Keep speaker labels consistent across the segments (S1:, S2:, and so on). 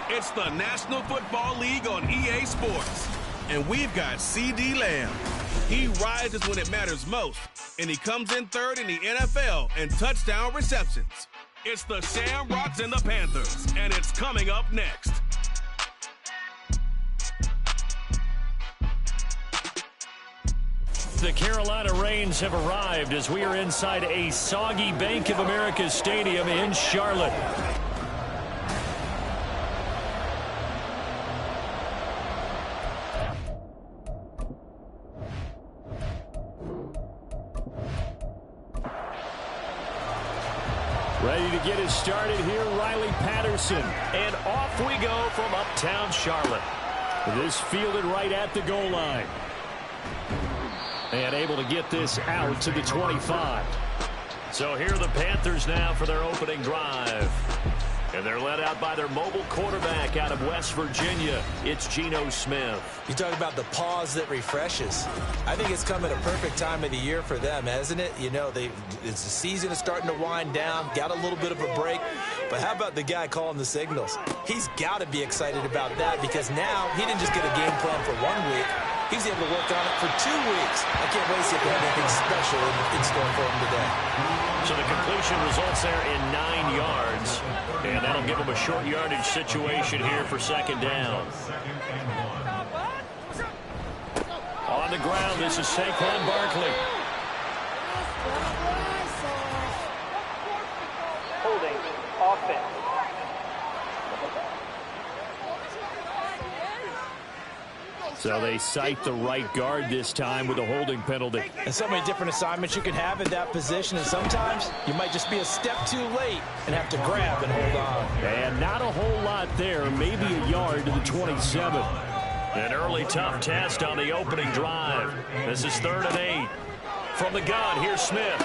S1: It's the National Football League on EA Sports. And we've got C.D. Lamb. He rises when it matters most, and he comes in third in the NFL in touchdown receptions. It's the Shamrocks and the Panthers, and it's coming up next.
S2: The Carolina Rains have arrived as we are inside a soggy Bank of America Stadium in Charlotte. Ready to get us started here, Riley Patterson. And off we go from uptown Charlotte. This fielded right at the goal line. And able to get this out to the 25. So here are the Panthers now for their opening drive. And they're led out by their mobile quarterback out of West Virginia. It's Geno Smith.
S3: You talk about the pause that refreshes. I think it's come at a perfect time of the year for them, hasn't it? You know, the season is starting to wind down, got a little bit of a break. But how about the guy calling the signals? He's got to be excited about that because now he didn't just get a game plan for 1 week. He was able to work on it for 2 weeks. I can't wait to see if they have anything special in store for him today.
S2: So the completion results there in 9 yards. And that'll give them a short yardage situation here for second down. On the ground, this is Saquon Barkley.
S4: Holding offense.
S2: So they cite the right guard this time with a holding penalty.
S3: And so many different assignments you can have in that position, and sometimes you might just be a step too late and have to grab and hold on.
S2: And not a whole lot there, maybe a yard to the 27. An early tough test on the opening drive. This is 3rd and 8. From the gun, here's Smith.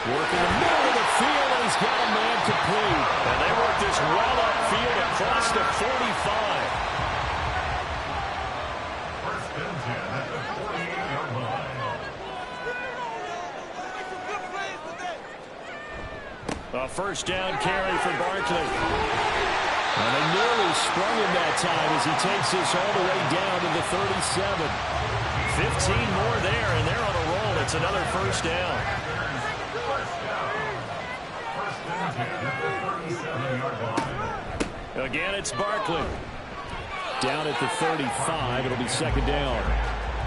S2: Working the middle of the field, and he's got a man complete. And they work this well upfield across the 45. A first down carry for Barkley. And they nearly sprung him that time as he takes this all the way down to the 37. 15 more there, and they're on a roll. It's another first down. Again, it's Barkley. Down at the 35, it'll be second down.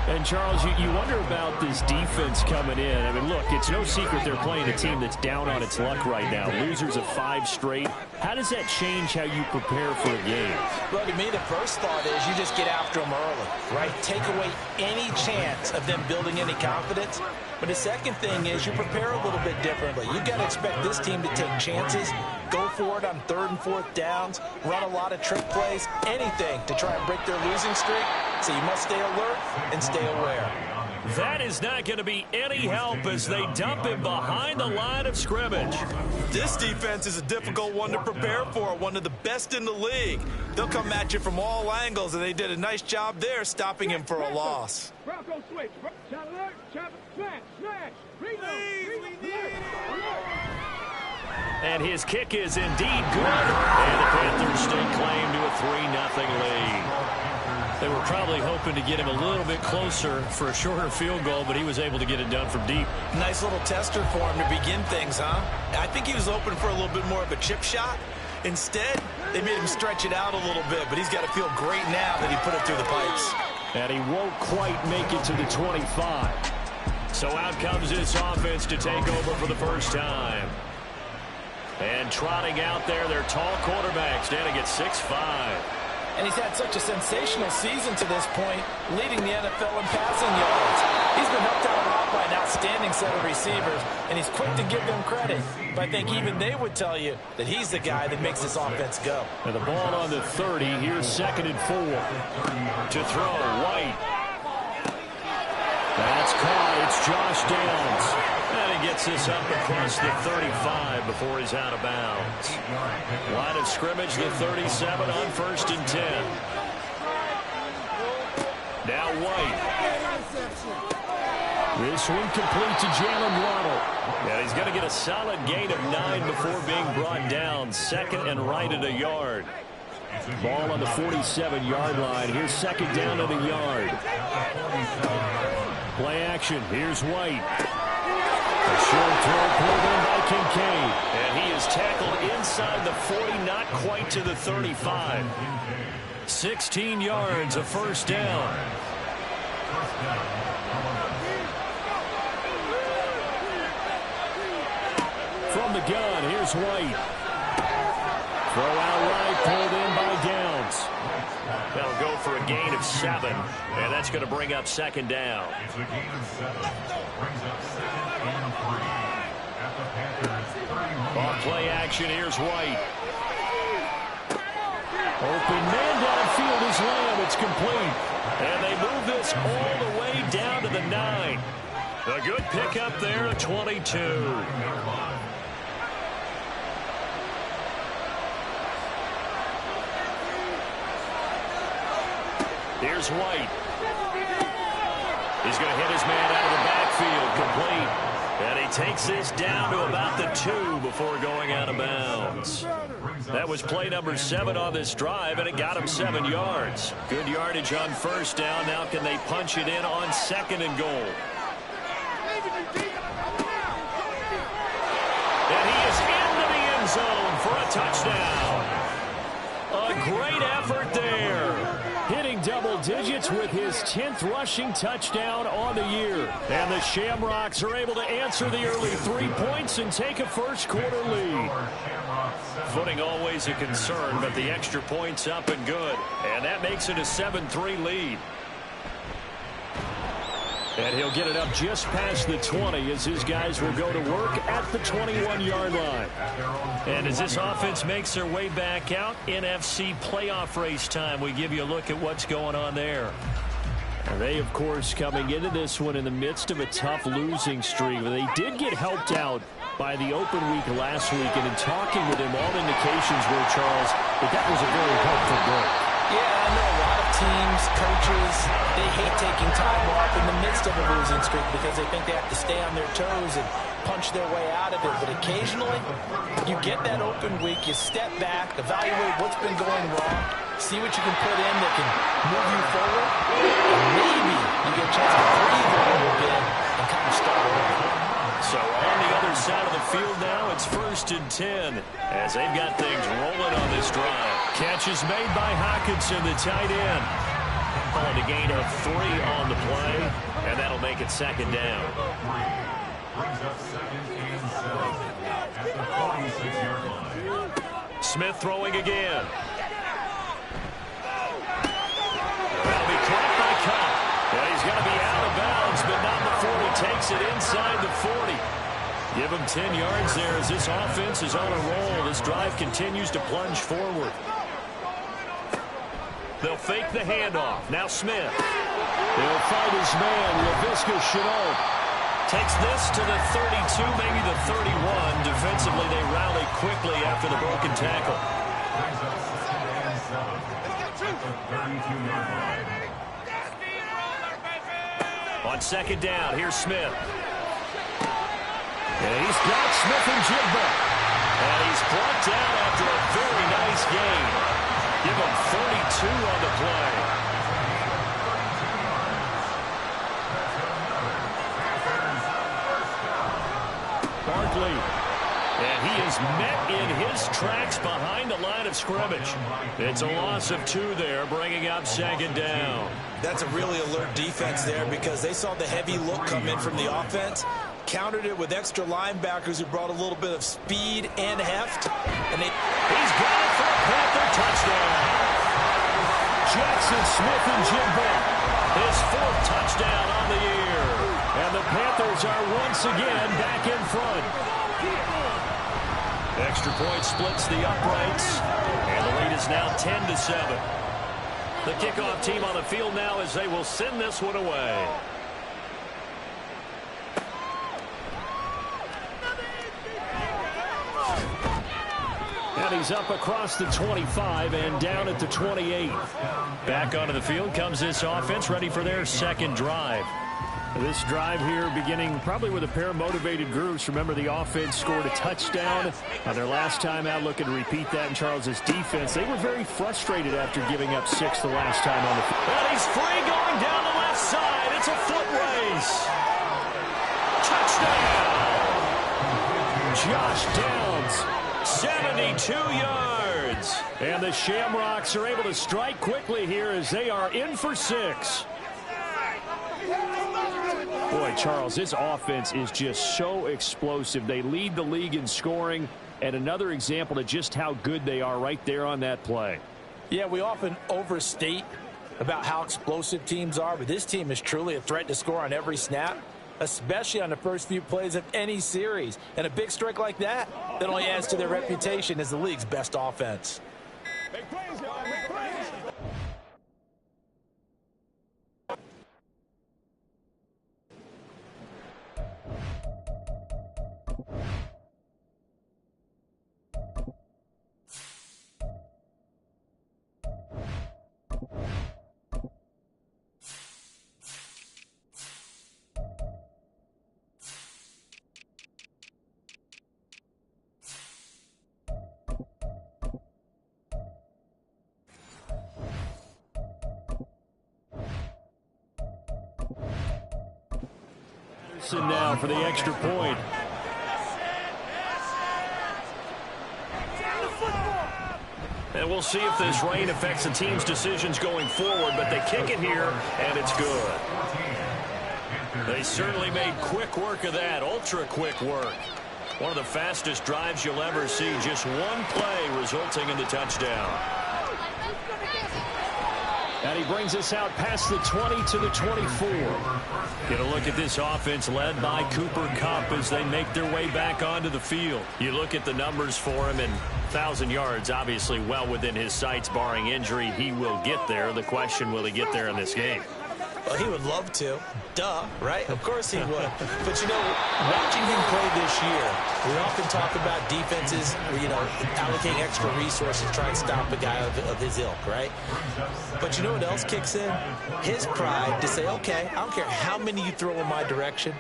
S2: And, Charles, you wonder about this defense coming in. I mean, look, it's no secret they're playing a team that's down on its luck right now. Losers of 5 straight. How does that change how you prepare for a game?
S3: Well, to me, the first thought is you just get after them early, right? Take away any chance of them building any confidence. But the second thing is you prepare a little bit differently. You got to expect this team to take chances, go for it on 3rd and 4th downs, run a lot of trick plays, anything to try and break their losing streak. So you must stay alert and stay aware.
S2: That is not going to be any help as they dump him behind the line of scrimmage.
S3: This defense is a difficult one to prepare for, one of the best in the league. They'll come at you from all angles, and they did a nice job there stopping him for a loss.
S5: Bronco switch. Smash.
S2: And his kick is indeed good. And the Panthers stake claim to a 3-0 lead. They were probably hoping to get him a little bit closer for a shorter field goal, but he was able to get it done from deep.
S3: Nice little tester for him to begin things, huh? I think he was hoping for a little bit more of a chip shot. Instead, they made him stretch it out a little bit, but he's got to feel great now that he put it through the pipes.
S2: And he won't quite make it to the 25. So out comes this offense to take over for the first time. And trotting out there, their tall quarterback standing at 6'5".
S3: And he's had such a sensational season to this point, leading the NFL in passing yards. He's been helped out a lot by an outstanding set of receivers, and he's quick to give them credit. But I think even they would tell you that he's the guy that makes this offense go.
S2: And the ball on the 30. Here's 2nd and 4. To throw, White. That's caught. It's Josh Downs. And he gets this up across the 35 before he's out of bounds. Line of scrimmage, the 37 on 1st and 10. Now White. This one complete to Jalen Waddle. And he's going to get a solid gain of 9 before being brought down. 2nd and right at a yard. Ball on the 47-yard line. Here's 2nd down at a yard. Play action. Here's White. A short throw pulled in by Kincaid. And he is tackled inside the 40, not quite to the 35. 16 yards, a first down. From the gun, here's White. Throw out right, pulled in by Downs. They'll go for a gain of 7, and that's going to bring up 2nd down. Off play action, here's White. Open man downfield is Lamb. It's complete. And they move this all the way down to the 9. A good pickup there at 22. Here's White. He's going to hit his man out of the backfield, complete. And he takes this down to about the 2 before going out of bounds. That was play number 7 on this drive, and it got him 7 yards. Good yardage on 1st down. Now can they punch it in on 2nd and goal? And he is into the end zone for a touchdown. A great effort there. Hitting double digits with his 10th rushing touchdown on the year. And the Shamrocks are able to answer the early 3 points and take a first-quarter lead. Footing always a concern, but the extra point's up and good. And that makes it a 7-3 lead. And he'll get it up just past the 20 as his guys will go to work at the 21-yard line. And as this offense makes their way back out, NFC playoff race time, we give you a look at what's going on there. And they, of course, coming into this one in the midst of a tough losing streak. They did get helped out by the open week last week, and in talking with him, all indications were, Charles, that was a very helpful break.
S3: Yeah, I know a lot of teams, coaches, they hate taking time off in the midst of a losing streak because they think they have to stay on their toes and punch their way out of it. But occasionally, you get that open week, you step back, evaluate what's been going wrong, see what you can put in that can move you forward, and maybe you get a chance to breathe a little bit and kind of start over.
S2: So on the other side of the field now, it's 1st and 10 as they've got things rolling on this drive. Catch is made by Hockenson, the tight end. On a gain of 3 on the play, and that'll make it 2nd down. Smith throwing again. That'll be caught by Cup. Well, he's going to be out of bounds, but not before he takes makes it inside the 40. Give him 10 yards there as this offense is on a roll. This drive continues to plunge forward. They'll fake the handoff. Now Smith. He'll fight his man, Laviska Shenault. Takes this to the 32, maybe the 31. Defensively, they rally quickly after the broken tackle. On second down, here's Smith. And he's got Smith-Njigba. And he's brought down after a very nice gain. Give him 32 on the play. Barkley. And he is met in his tracks behind the line of scrimmage. It's a loss of 2 there, bringing up second down.
S3: That's a really alert defense there because they saw the heavy look come in from the offense, countered it with extra linebackers who brought a little bit of speed and heft. And
S2: he's got it for a Panther touchdown. Jackson Smith-Njigba, his 4th touchdown on the year. And the Panthers are once again back in front. Extra point splits the uprights, and the lead is now 10-7. The kickoff team on the field now as they will send this one away. And he's up across the 25 and down at the 28. Back onto the field comes this offense, ready for their second drive. This drive here beginning probably with a pair of motivated groups. Remember, the offense scored a touchdown on their last time out, looking to repeat that in Charles's defense. They were very frustrated after giving up 6 the last time on the field. And he's free going down the left side. It's a foot race. Touchdown. Josh Downs, 72 yards. And the Shamrocks are able to strike quickly here as they are in for 6. Boy, Charles, this offense is just so explosive. They lead the league in scoring, and another example of just how good they are right there on that play.
S3: Yeah, we often overstate about how explosive teams are, but this team is truly a threat to score on every snap, especially on the first few plays of any series. And a big strike like that only adds to their reputation as the league's best offense.
S5: Big plays, y'all. Big plays.
S2: Now for the extra point. And we'll see if this rain affects the team's decisions going forward, but they kick it here, and it's good. They certainly made quick work of that, ultra-quick work. One of the fastest drives you'll ever see, just one play resulting in the touchdown. And he brings us out past the 20 to the 24. Get a look at this offense led by Cooper Kupp as they make their way back onto the field. You look at the numbers for him, and 1,000 yards obviously well within his sights, barring injury. He will get there. The question, will he get there in this game?
S3: Well, he would love to. Duh, right? Of course he would. But, you know, watching him play this year, we often talk about defenses, you know, allocating extra resources to try and stop a guy of his ilk, right? But you know what else kicks in? His pride to say, okay, I don't care how many you throw in my direction,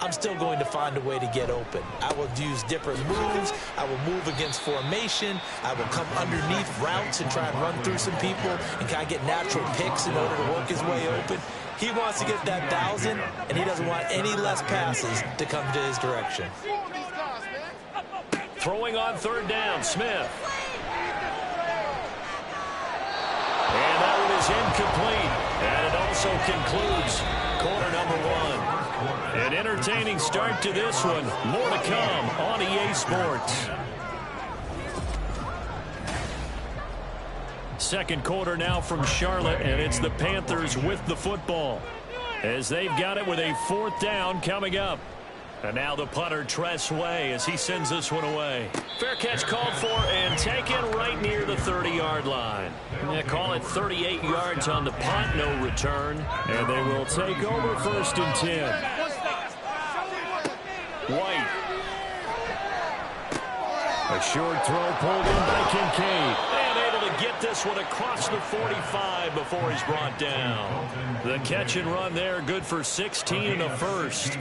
S3: I'm still going to find a way to get open. I will use different moves. I will move against formation. I will come underneath routes and try and run through some people and kind of get natural picks in order to work his way open. He wants to get that 1,000, and he doesn't want any less passes to come to his direction.
S2: Throwing on third down, Smith. And that one is incomplete. And it also concludes quarter number 1. An entertaining start to this one. More to come on EA Sports. Second quarter now from Charlotte, and it's the Panthers with the football. as they've got it with a 4th down coming up. And now the punter, Tress Way, as he sends this one away. Fair catch called for and taken right near the 30-yard line. They call it 38 yards on the punt, no return. And they will take over 1st and 10. White. A short throw pulled in by Kincaid. And able to get this one across the 45 before he's brought down. The catch and run there, good for 16 and a first.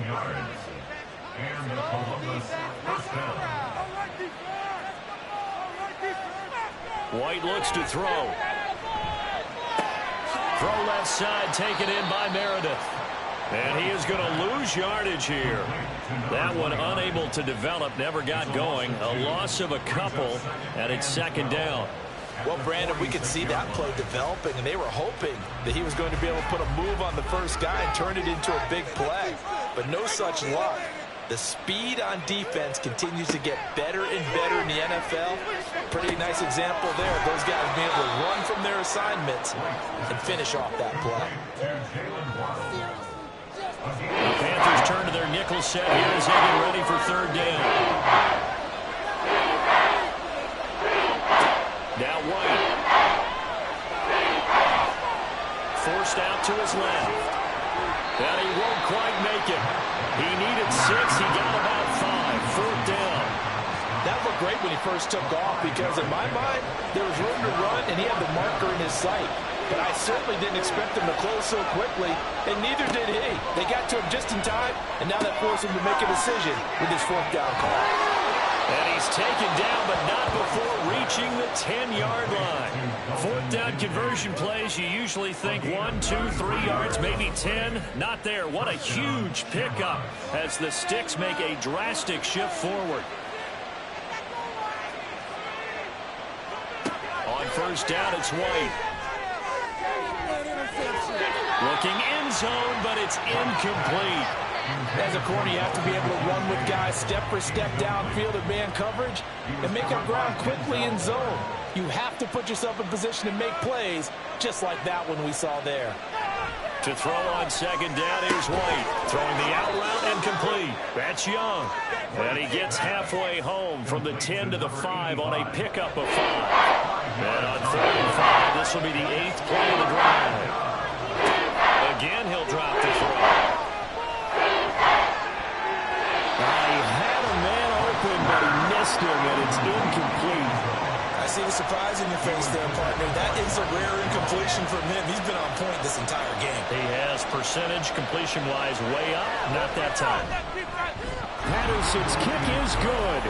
S2: White looks to throw. Throw left side, taken in by Meredith. And he is going to lose yardage here. That one unable to develop, never got going. A loss of a couple, and it's 2nd down.
S3: Well, Brandon, we could see that play developing, and they were hoping that he was going to be able to put a move on the first guy and turn it into a big play. But no such luck. The speed on defense continues to get better and better in the NFL. Pretty nice example there of those guys being able to run from their assignments and finish off that play.
S2: The Panthers turn to their nickel set here as they get ready for 3rd down. Now White. Forced out to his left. And he won't quite make it. He needed 6. He got about 5. 4th down.
S3: That looked great when he first took off because in my mind, there was room to run and he had the marker in his sight. But I certainly didn't expect him to close so quickly, and neither did he. They got to him just in time, and now that forced him to make a decision with his 4th down call.
S2: And he's taken down, but not before reaching the 10-yard line. 4th down conversion plays, you usually think 1, 2, 3 yards, maybe 10. Not there. What a huge pickup as the Sticks make a drastic shift forward. On 1st down, it's White. Looking end zone, but it's incomplete.
S3: As a corner, you have to be able to run with guys step for step downfield in man coverage and make up ground quickly in zone. You have to put yourself in position to make plays, just like that one we saw there.
S2: To throw on 2nd down, here's White. Throwing the out route and complete. That's Young. And he gets halfway home from the 10 to the 5 on a pickup of 5. And on 3rd and 5, this will be the 8th play of the drive. Again, he'll drop the throw. He had a man open, but he missed him, and it's incomplete.
S3: I see the surprise in your face there, partner. That is a rare incompletion from him. He's been on point this entire game.
S2: He has percentage completion-wise way up, not that time. Patterson's kick is good.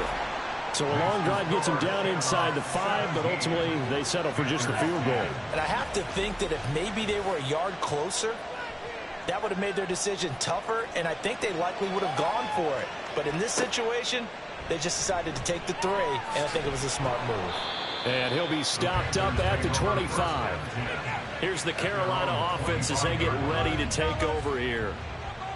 S2: So a long drive gets him down inside the 5, but ultimately they settle for just the field goal.
S3: And I have to think that if maybe they were a yard closer, that would have made their decision tougher, and I think they likely would have gone for it. But in this situation, they just decided to take the 3, and I think it was a smart move.
S2: And he'll be stopped up at the 25. Here's the Carolina offense as they get ready to take over here.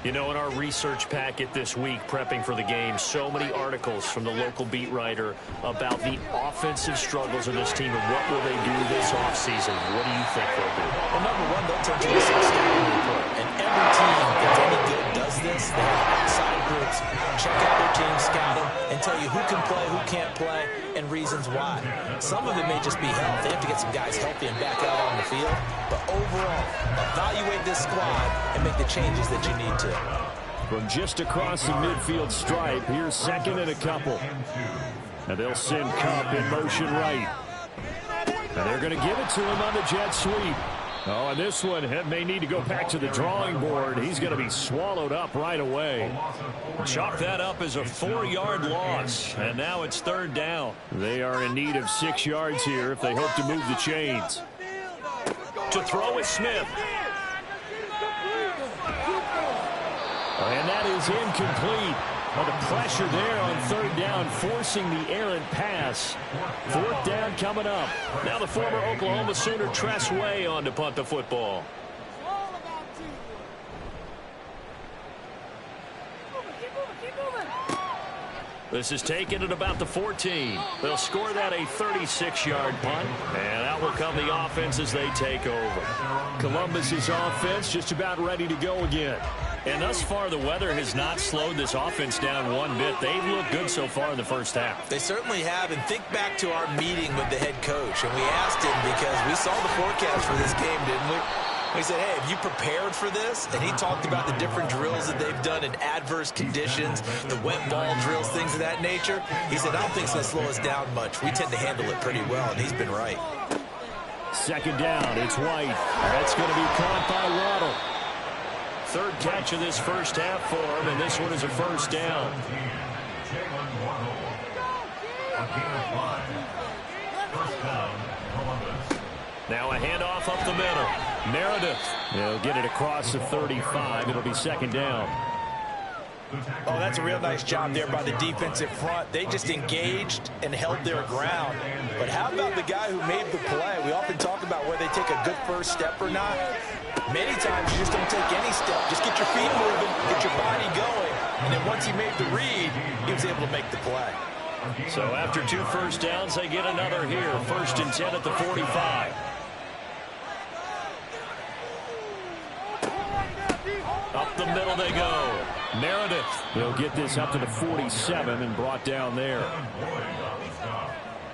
S2: You know, in our research packet this week, prepping for the game, so many articles from the local beat writer about the offensive struggles of this team and what will they do this offseason. What do you think they'll do?
S3: Well, number one, they'll turn to the scouting report. And every team that's any good does this. They have outside groups, check out their team, scout them, and tell you who can play, who can't play, and reasons why. Some of it may just be health. They have to get some guys healthy and back out on the field. But overall, evaluate this squad and make the changes that you need to.
S2: From just across the midfield stripe, here's 2nd and a couple. And they'll send Cup in motion right. And they're going to give it to him on the jet sweep. Oh, and this one may need to go back to the drawing board. He's going to be swallowed up right away. Chalk that up as a 4-yard loss. And now it's 3rd down. They are in need of 6 yards here if they hope to move the chains. To throw is Smith. And that is incomplete. Well, the pressure there on 3rd down, forcing the errant pass. 4th down coming up. Now the former Oklahoma Sooner Tress Way on to punt the football. This is taken at about the 14. They'll score that a 36-yard punt. And out will come the offense as they take over. Columbus's offense just about ready to go again. And thus far, the weather has not slowed this offense down one bit. They've looked good so far in the first half.
S3: They certainly have. And think back to our meeting with the head coach. And we asked him because we saw the forecast for this game, didn't we? We said, hey, have you prepared for this? And he talked about the different drills that they've done in adverse conditions, the wet ball drills, things of that nature. He said, I don't think it's going to slow us down much. We tend to handle it pretty well, and he's been right.
S2: Second down, it's White. That's going to be caught by Waddle. Third catch of this first half for him, and this one is a first down. Now a handoff up the middle. Meredith. They'll get it across the 35. It'll be second down.
S3: Oh, that's a real nice job there by the defensive front. They just engaged and held their ground. But how about the guy who made the play? We often talk about whether they take a good first step or not. Many times you just don't take any step. Just get your feet moving, get your body going. And then once he made the read, he was able to make the play.
S2: So after 2 first downs, they get another here. 1st and 10 at the 45. Up the middle they go. Meredith. They'll get this up to the 47 and brought down there.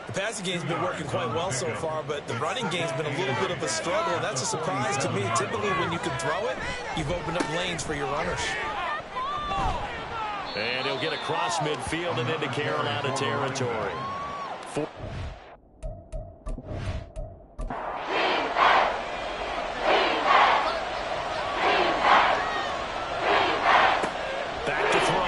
S3: The passing game's been working quite well so far, but the running game's been a little bit of a struggle, and that's a surprise to me. Typically, when you can throw it, you've opened up lanes for your runners.
S2: And he'll get across midfield and into Carolina territory. Back to throw.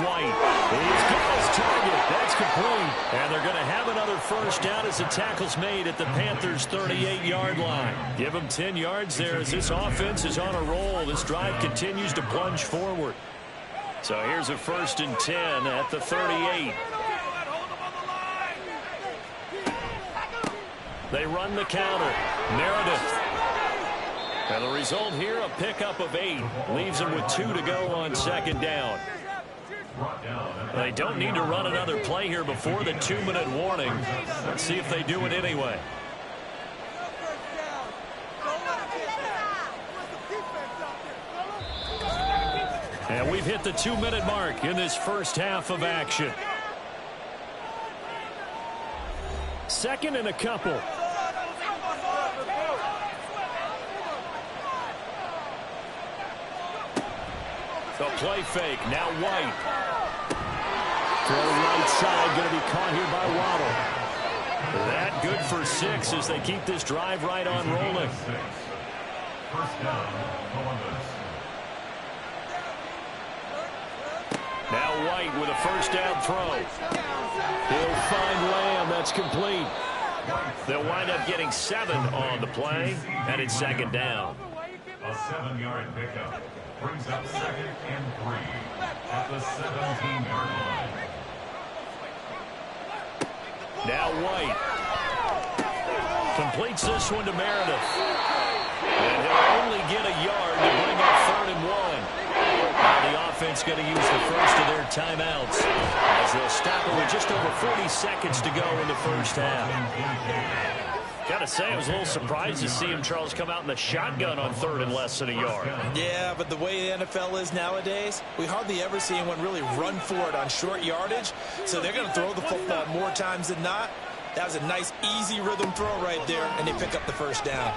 S2: White. He's got his target. That's complete. And they're going to have another first down as the tackle's made at the Panthers' 38-yard line. Give them 10 yards there as this offense is on a roll. This drive continues to plunge forward. So here's a 1st and 10 at the 38. They run the counter. Meredith. And the result here, a pickup of 8. Leaves them with 2 to go on second down. They don't need to run another play here before the 2-minute warning. Let's see if they do it anyway. And we've hit the 2-minute mark in this first half of action. 2nd and a couple. The play fake. Now White. Throw right side. Going to be caught here by Waddle. That good for 6 as they keep this drive right on rolling. First down, Columbus. Now White with a first down throw. He'll find Lamb. That's complete. They'll wind up getting 7 on the play, and it's second down. A 7-yard pickup brings up 2nd and 3 at the 17-yard line. Now White completes this one to Meredith. And he'll only get a yard to bring up 3rd and 1. Now the offense going to use the first of their timeouts as they'll stop it with just over 40 seconds to go in the first half. Got to say, I was a little surprised to see him, Charles, come out in the shotgun on 3rd and less than a yard. Yeah, but the way the NFL is nowadays, we hardly ever see anyone really run for it on short yardage. So they're going to throw the football more times than not. That was a nice, easy rhythm throw right there, and they pick up the first down.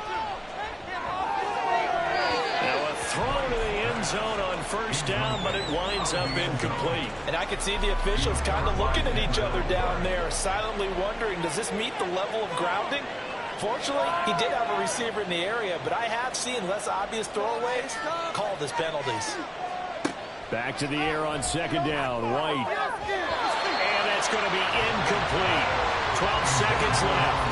S2: Now a throw to the end zone on first down, but it winds up incomplete. And I could see the officials kind of looking at each other down there, silently wondering, does this meet the level of grounding? Fortunately, he did have a receiver in the area, but I have seen less obvious throwaways called as penalties. Back to the air on second down. White. And that's going to be incomplete. 12 seconds left.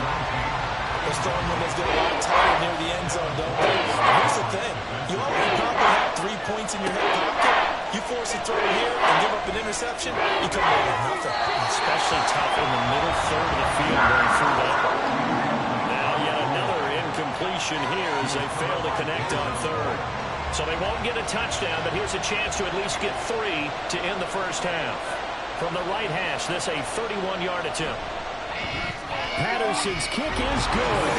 S2: Those throwing windows get a lot tighter near the end zone, don't they? And here's the thing. You already probably have 3 points in your hip pocket. You force a throw here and give up an interception, you come away with nothing. Especially tough in the middle third of the field going through that. Now yet another incompletion here as they fail to connect on 3rd. So they won't get a touchdown, but here's a chance to at least get 3 to end the first half. From the right hash, this a 31-yard attempt. Patterson's kick is good.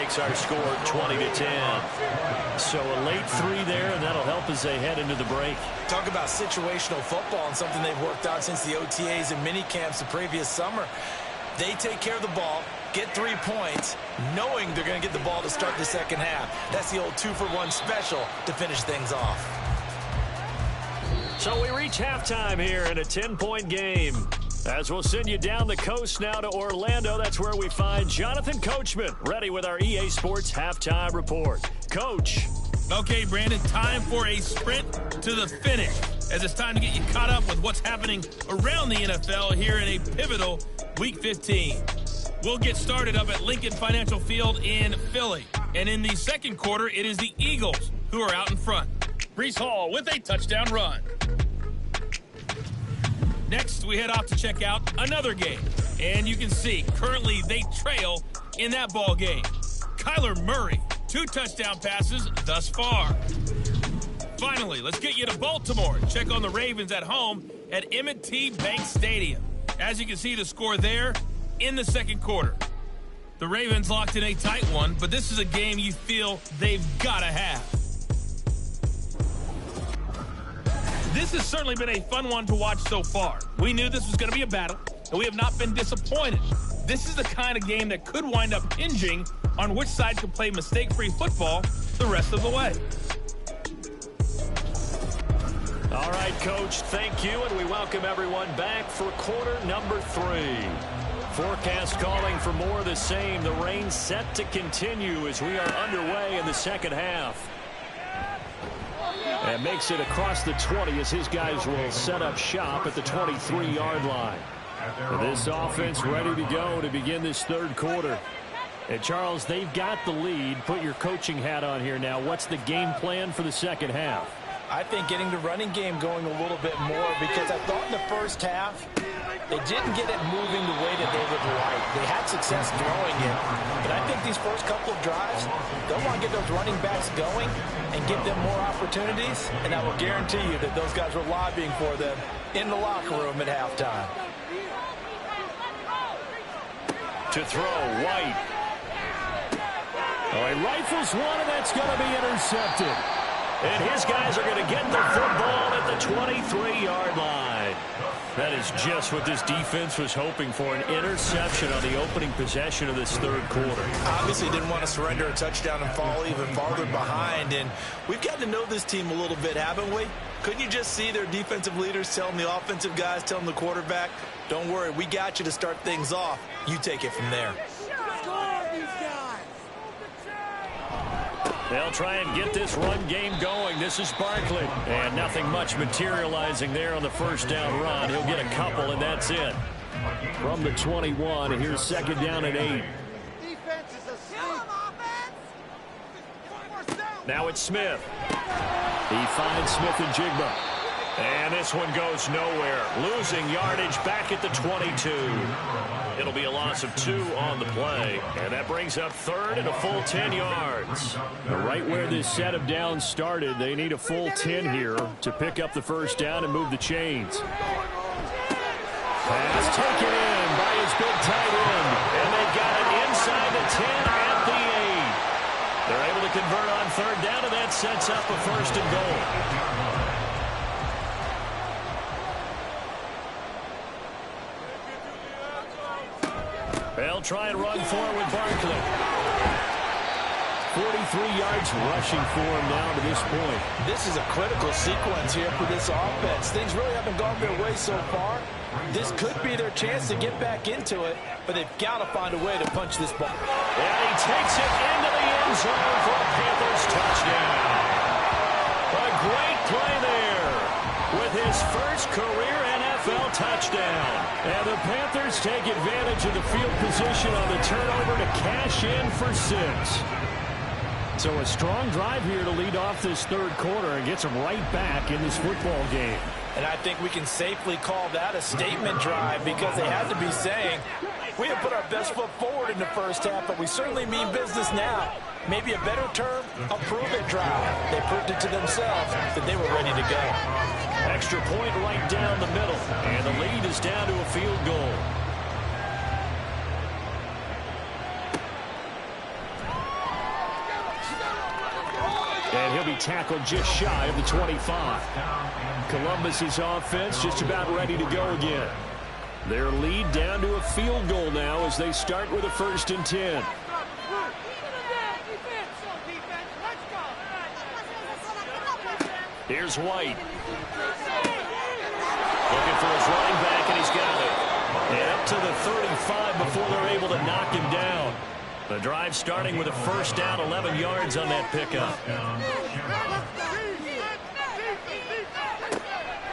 S2: makes our score 20-10. So a late 3 there, and that'll help as they head into the break.
S3: Talk about situational football and something they've worked on since the OTAs and mini camps the previous summer. They take care of the ball, get 3 points, knowing they're going to get the ball to start the second half. That's the old 2-for-1 special to finish things off.
S2: So we reach halftime here in a 10-point game. As we'll send you down the coast now to Orlando, that's where we find Jonathan Coachman, ready with our EA Sports Halftime Report. Coach.
S1: Okay, Brandon, time for a sprint to the finish, as it's time to get you caught up with what's happening around the NFL here in a pivotal Week 15. We'll get started up at Lincoln Financial Field in Philly. And in the second quarter, it is the Eagles who are out in front. Breece Hall with a touchdown run. Next, we head off to check out another game. And you can see, currently they trail in that ball game. Kyler Murray, 2 touchdown passes thus far. Finally, let's get you to Baltimore. Check on the Ravens at home at M&T Bank Stadium. As you can see, the score there in the second quarter. The Ravens locked in a tight one, but this is a game you feel they've got to have. This has certainly been a fun one to watch so far. We knew this was going to be a battle, and we have not been disappointed. This is the kind of game that could wind up hinging on which side can play mistake-free football the rest of the way.
S2: All right, Coach, thank you, and we welcome everyone back for quarter number 3. Forecast calling for more of the same. The rain set to continue as we are underway in the second half. And makes it across the 20 as his guys will set up shop at the 23-yard line. This offense ready to go to begin this third quarter. And, Charles, they've got the lead. Put your coaching hat on here now. What's the game plan for the second half?
S3: I think getting the running game going a little bit more, because I thought in the first half they didn't get it moving the way that they would like. They had success throwing it, but I think these first couple of drives, they'll want to get those running backs going and give them more opportunities, and I will guarantee you that those guys were lobbying for them in the locker room at halftime.
S2: To throw, White. Oh, he rifles one, and that's going to be intercepted. And his guys are going to get the football at the 23-yard line. That is just what this defense was hoping for, an interception on the opening possession of this third quarter.
S3: Obviously didn't want to surrender a touchdown and fall even farther behind. And we've got to know this team a little bit, haven't we? Couldn't you just see their defensive leaders telling the offensive guys, telling the quarterback, don't worry, we got you to start things off. You take it from there.
S2: They'll try and get this run game going. This is Barkley. And nothing much materializing there on the first down run. He'll get a couple, and that's it. From the 21, here's second down and 8. Now it's Smith. He finds Smith and Jigba. And this one goes nowhere. Losing yardage back at the 22. It'll be a loss of 2 on the play. And that brings up third and a full 10 yards. Right where this set of downs started, they need a full 10 here to pick up the first down and move the chains. Pass taken in by his big tight end. And they've got it inside the 10 at the 8. They're able to convert on third down, and that sets up a first and goal. They'll try and run for it with Barkley. 43 yards rushing for him now to this point.
S3: This is a critical sequence here for this offense. Things really haven't gone their way so far. This could be their chance to get back into it, but they've got to find a way to punch this ball.
S2: And he takes it into the end zone for a Panthers touchdown. A great play there with his first career NFL touchdown. And the Panthers take advantage of the field position on the turnover to cash in for 6. So a strong drive here to lead off this third quarter and gets them right back in this football game.
S3: And I think we can safely call that a statement drive, because they had to be saying, we have put our best foot forward in the first half, but we certainly mean business now. Maybe a better term, a prove-it drive. They proved it to themselves that they were ready to go.
S2: Extra point right down the middle, and the lead is down to a field goal. And he'll be tackled just shy of the 25. Columbus's offense just about ready to go again. Their lead down to a field goal now as they start with a 1st and 10. Here's White. Looking for his running back, and he's got it. And up to the 35 before they're able to knock him down. The drive starting with a 1st down, 11 yards on that pickup.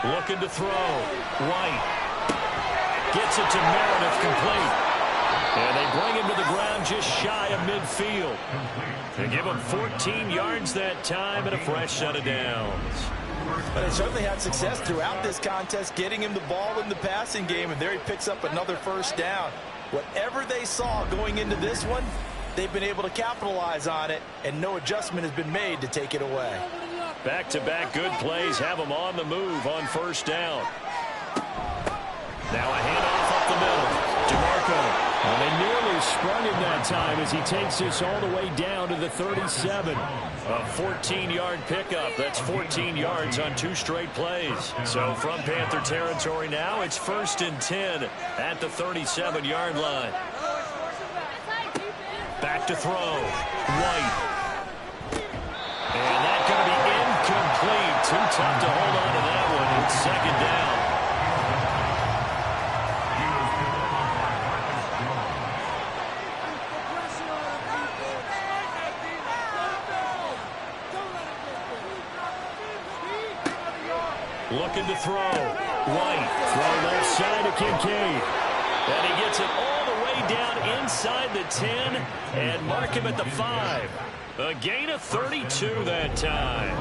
S2: Looking to throw. White gets it to Meredith, complete. And they bring him to the ground just shy of midfield. They give him 14 yards that time and a fresh set of downs.
S3: But they certainly had success throughout this contest, getting him the ball in the passing game, and there he picks up another 1st down. Whatever they saw going into this one, they've been able to capitalize on it, and no adjustment has been made to take it away.
S2: Back-to-back good plays have them on the move on 1st down. Now a handoff up the middle. DeMarco. Well, they nearly sprung him that time as he takes this all the way down to the 37. A 14-yard pickup. That's 14 yards on 2 straight plays. So from Panther territory now, it's 1st and 10 at the 37-yard line. Back to throw. White. And that's going to be incomplete. Too tough to hold on to that one. It's 2nd down. Looking to throw. White. Throw left side to Kincaid. And he gets it all the way down inside the 10 and mark him at the 5. A gain of 32 that time.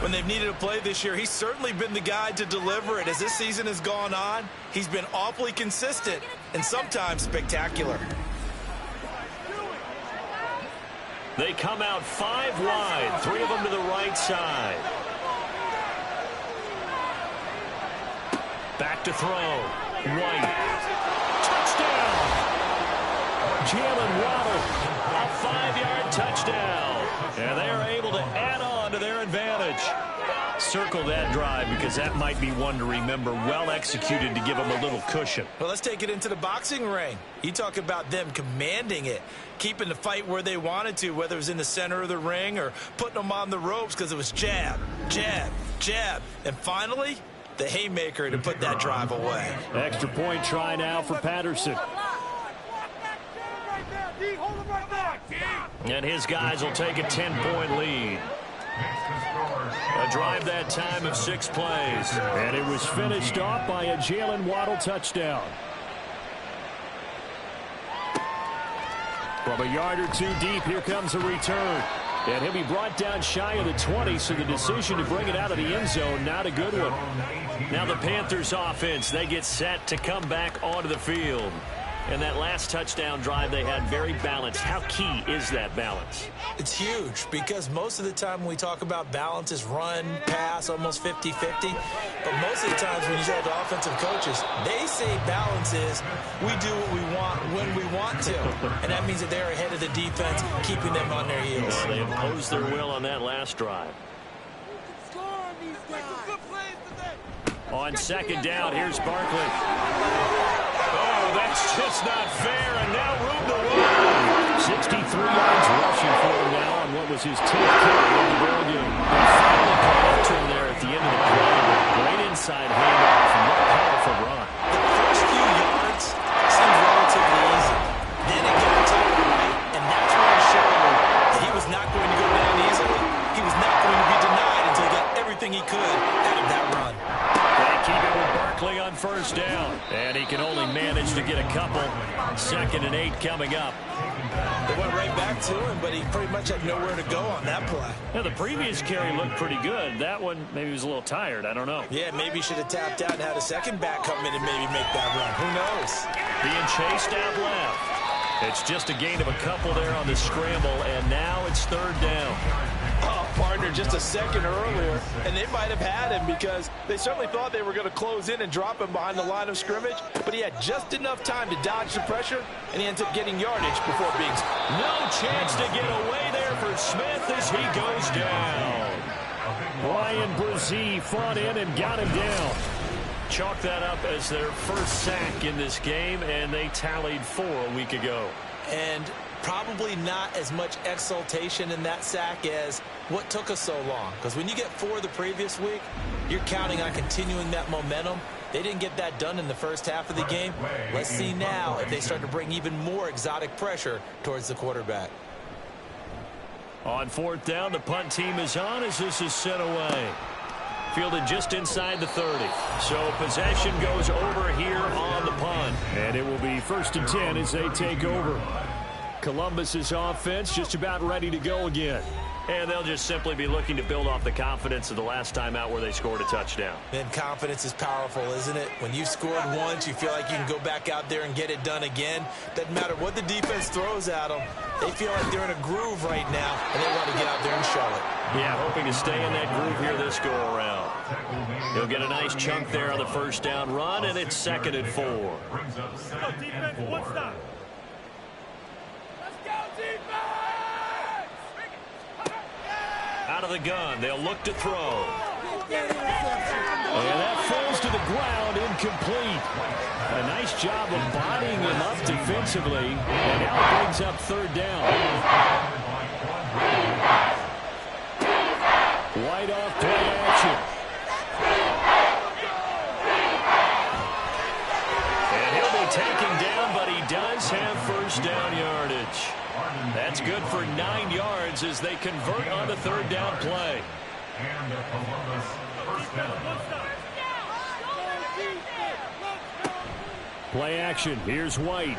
S3: When they've needed a play this year, he's certainly been the guy to deliver it. As this season has gone on, he's been awfully consistent and sometimes spectacular.
S2: They come out 5 wide, 3 of them to the right side. Back to throw. White. Touchdown. Jalen Waddle. A 5-yard touchdown. And they are able to add on to their advantage. Circle that drive because that might be one to remember. Well executed to give them a little cushion.
S3: Well, let's take it into the boxing ring. You talk about them commanding it, keeping the fight where they wanted to, whether it was in the center of the ring or putting them on the ropes because it was jab, jab, jab. And finally, the haymaker to put that drive away.
S2: Extra point try now for Patterson. And his guys will take a 10-point lead. A drive that time of 6 plays. And it was finished off by a Jalen Waddle touchdown. From a yard or 2 deep, here comes a return. And he'll be brought down shy of the 20, so the decision to bring it out of the end zone, not a good one. Now the Panthers offense, they get set to come back onto the field. And that last touchdown drive they had very balanced. How key is that balance?
S3: It's huge because most of the time when we talk about balance is run, pass, almost 50-50. But most of the times when you talk to offensive coaches, they say balance is we do what we want when we want to. And that means that they're ahead of the defense, keeping them on their heels.
S2: Well, they imposed their will on that last drive. On 2nd down, here's Barkley. Oh, that's just not fair, and now room to run. 63 yards rushing for him now on what was his 10th carry of the ball game. He finally caught up to him there at the end of the play. Great inside handoff and what a powerful run.
S3: The first few yards seemed relatively easy. Then it got tough, and that's when he showed that he was not going to go down easily. He was not going to be denied until he got everything he could out of that run.
S2: Keep it with Barkley on 1st down. And he can only manage to get a couple. 2nd and 8 coming up.
S3: They went right back to him, but he pretty much had nowhere to go on that play.
S2: Now, the previous carry looked pretty good. That one, maybe he was a little tired. I don't know.
S3: Yeah, maybe he should have tapped out and had a second back come in and maybe make that run. Who knows?
S2: Being chased out left. It's just a gain of a couple there on the scramble, and now it's 3rd down.
S3: Oh, partner just a second earlier, and they might have had him because they certainly thought they were going to close in and drop him behind the line of scrimmage, but he had just enough time to dodge the pressure, and he ends up getting yardage before being...
S2: No chance to get away there for Smith as he goes down. Ryan Brzee fought in and got him down. Chalk that up as their first sack in this game, and they tallied 4 a week ago.
S3: And probably not as much exultation in that sack as what took us so long. Because when you get 4 the previous week, you're counting on continuing that momentum. They didn't get that done in the first half of the game. Let's see now if they start to bring even more exotic pressure towards the quarterback.
S2: On 4th down, the punt team is on as this is sent away. Fielded just inside the 30. So possession goes over here on the punt. And it will be 1st and 10 as they take over. Columbus's offense just about ready to go again. And they'll just simply be looking to build off the confidence of the last time out where they scored a touchdown.
S3: And confidence is powerful, isn't it? When you've scored once, you feel like you can go back out there and get it done again. Doesn't matter what the defense throws at them. They feel like they're in a groove right now, and they want to get out there and show it.
S2: Yeah, hoping to stay in that groove here this go-around. He'll get a nice chunk there on the 1st down run, and it's 2nd and 4.
S5: Defense, one stop. Let's go, defense!
S2: Out of the gun, they'll look to throw. And that falls to the ground, incomplete. A nice job of bodying him up defensively, and now it brings up 3rd down. White off play action. And he'll be taken down, but he does have 1st down yardage. That's good for 9 yards as they convert on the 3rd down play.
S5: And Columbus, 1st down.
S2: Play action. Here's White.